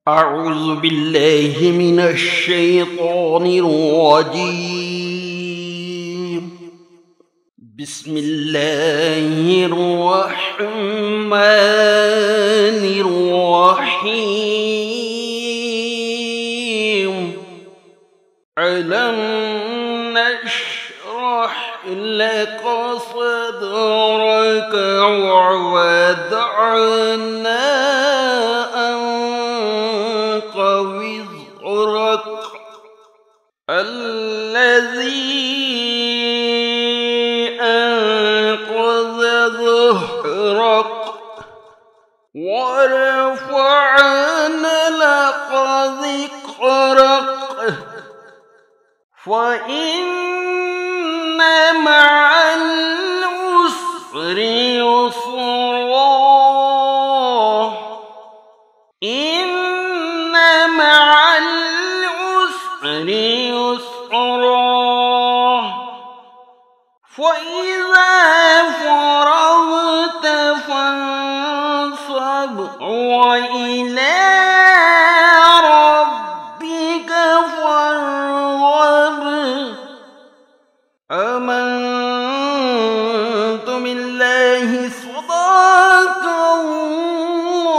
أعوذ بالله من الشيطان الرجيم. بسم الله الرحمن الرحيم. ألم نشرح لك صدرك ووضعنا عنك وزرك الذي أنقض ظهرك ورفعنا لك ذكرك فإن مع العسر يسرا إن مع العسر يسرا فإذا فرغت فانصب وإلى ربك فارغب. آمنت بالله صدق الله